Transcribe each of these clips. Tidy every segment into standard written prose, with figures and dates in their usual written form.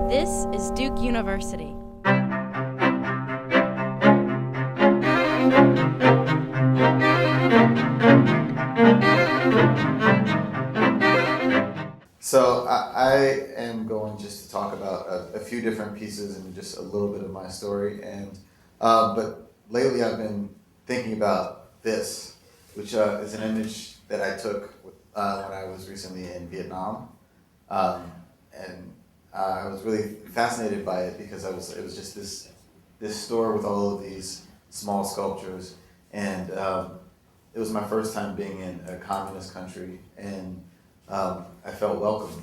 This is Duke University. So I am going just to talk about a few different pieces and just a little bit of my story. But lately I've been thinking about this, which is an image that I took when I was recently in Vietnam, and I was really fascinated by it because it was just this store with all of these small sculptures, and it was my first time being in a communist country, and I felt welcome.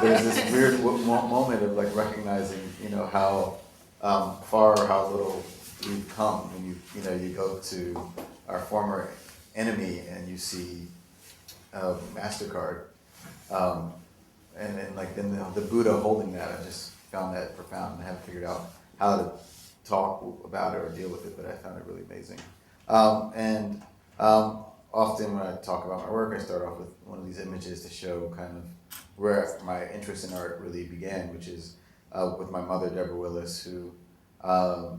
There's this weird moment of like recognizing, how far or how little we've come when you go to our former enemy and you see MasterCard, and like then the Buddha holding that. I just found that profound. I haven't figured out how to talk about it or deal with it, but I found it really amazing. Often when I talk about my work, I start off with one of these images to show kind of where my interest in art really began, which is with my mother, Deborah Willis, who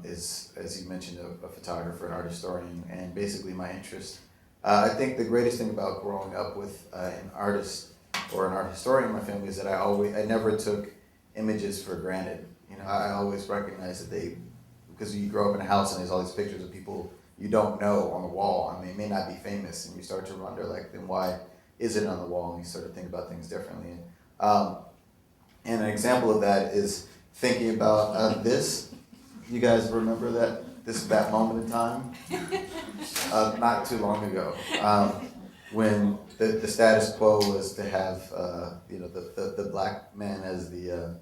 is, as you mentioned, a photographer, an art historian, and basically my interest. I think the greatest thing about growing up with an artist or an art historian in my family is that I never took images for granted. I always recognized that because you grow up in a house and there's all these pictures of people you don't know on the wall. I mean, it may not be famous, and you start to wonder, like, then why is it on the wall? And you start to think about things differently. And an example of that is thinking about this. You guys remember that moment in time? Not too long ago, when the status quo was to have the black man as the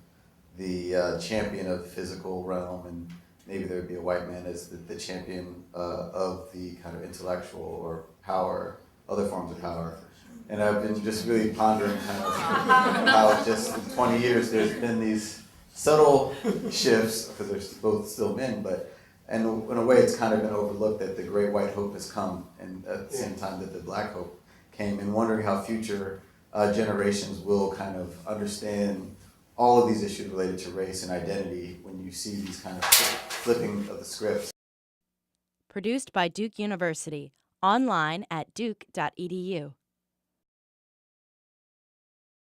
champion of the physical realm, and maybe there would be a white man as the champion of the kind of intellectual or power, other forms of power. And I've been just really pondering kind of how just in 20 years there's been these subtle shifts, because they're both still men, and in a way it's kind of been overlooked that the great white hope has come, and at the same time that the black hope came, and wondering how future generations will kind of understand all of these issues related to race and identity when you see these kind of flipping of the scripts. Produced by Duke University. Online at duke.edu.